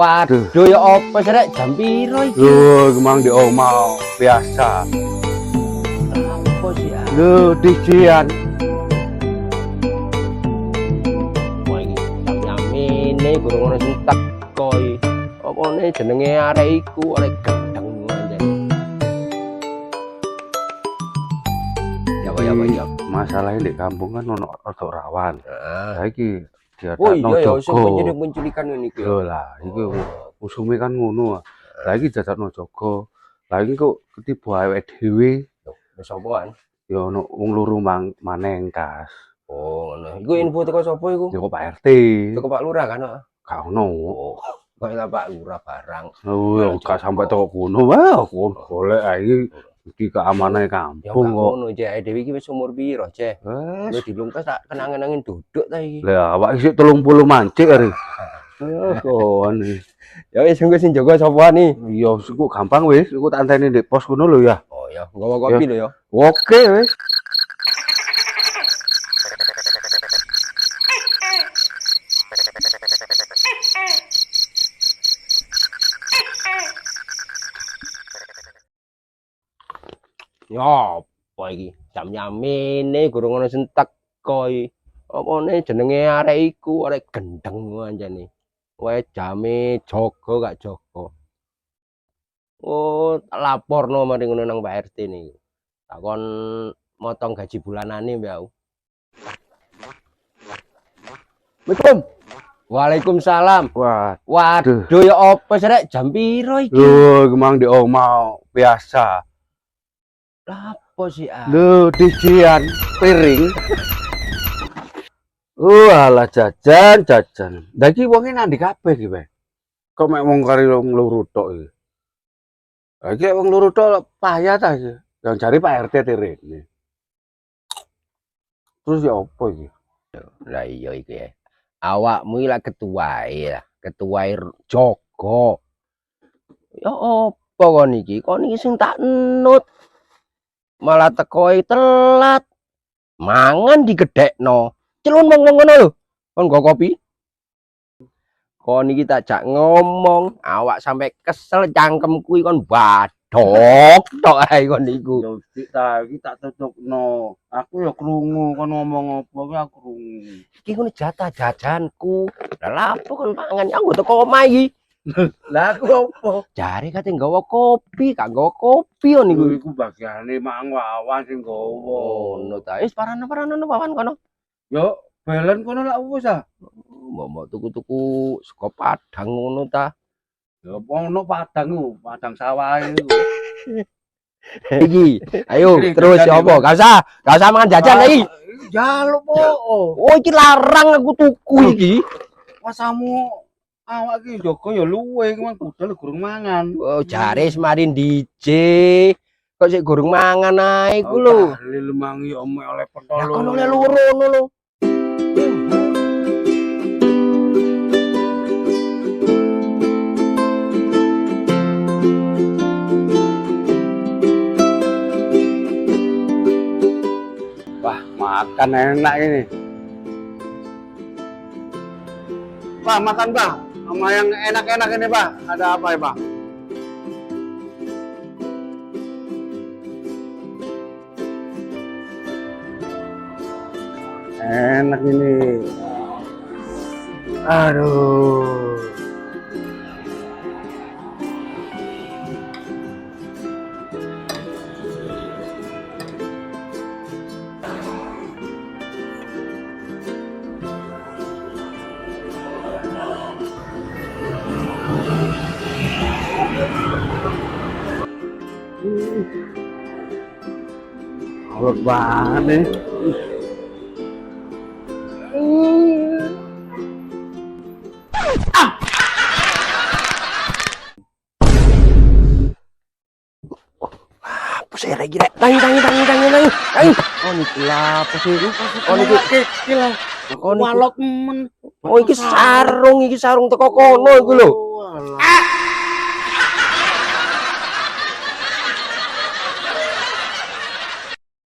Waduh ya apa sih rek jam piro iki? Lho, kemang di omah biasa. Apa sih ya? Lho, dijian. Wah iki jam nyamene burung ono sing teko iki. Opone jenenge arek iku arek gendeng anjen. Ya ya. Masalahnya di kampung kan ono rada rawan. Heeh. Saiki Oh diadakno iya ya sing jaga. penculikan ngene iki. Lho lah, iku usume kan ngono. Lah iki dadakno jaga. Lah iki kok ketiba awake dhewe Wis apaan? ya ono wong loro maneng kas. Oh ngono. Iku info teko sapa iku? Ya kok Pak RT. Teko Pak Lurah kan? Gak ono. Oh. Kok lah Pak Lurah barang. Oh, gak sampai toko kono. Wah, aku golek iki iki keamanane Ya kampung kok. ngono Cek, dhewe iki wis umur piro, Cek? Wes. Wis dilungkas tak kenangan-kenangan duduk ta iki. Lah awak isih 30 mancik are. Kon. Ya wis engko sing jaga sapa nih? Iya, iku gampang wis, iku tak anteni ndek pos kono lho ya. Oh ya, nggawa kopi lho ya. Oke wis. Ya apa iki? Jam nyamene gurung ono sing teko iki. Opone jenenge arek iku arek gendeng anjene. Wae jame jaga gak jaga. Oh, tak laporno mari ngono nang Pak RT niki. Takon motong gaji bulanane mbak aku. Assalamualaikum. Waalaikumsalam. Wah, Waduh ya apa sih rek jam piro iki? lho kemang di omah biasa. Lah apa sih ah? Lho dijian piring. Alah jajan. Lah iki wonge nang ndi kabeh iki, Pak? Kok mek wong kari wong loro tok iki. Lah iki wong loro tok payah ta iki. Yang cari Pak RT rene. Terus ya apa iki? Lah iya iki ya. Awakmu iki lah ketuae lah, ketuae jaga. Ya apa kon iki? Kon iki sing tak nut. Malah tekoe telat. Mangan digedhekno. Celun wong ngono lho. Kon nggo kopi. Kon iki tak jak ngomong, awak sampai kesel cangkemku iki kon badhok tok ae kon niku. Ya dik ta iki tak tutupno. Aku ya krungu kon ngomong apa ki aku krungu. Iki ngono jatah jajanku. Lah apa kon mangan aku teko omah iki. Lah aku apa? Jare kate nggawa kopi, gak nggawa kopi yo niku. Iku bagiane mang wawan sing gowo. Ngono ta. Wis parano wawan kono. Yo belen kono lak wis ah. Mbok tuku-tuku saka Padang ngono ta. Ya ono padang sawahe iku. Iki, ayo terus apa? Gak usah mangan jajan iki. Jaluk po. Oh, iki larang aku tuku iki. Masamu awak iki jaga ya luwe iki mang budal gurung mangan. Oh, jare semarin DJ. Kok sik gurung mangan ae iku lho. Dalil mang ya oleh pentol. Lah kono le loro ngono lho. Wah, makan enak ini. Pak, makan, Pak. Sama yang enak-enak ini, Pak. Ada apa ya, Pak? Enak ini. Aduh. Alot banget nih. Apa sih lagi rek? Tangi. Oh niki lah apa sih? Oh niki kecil. Oh niki Walot men. Oh iki sarung teko kono iku lho. Walah.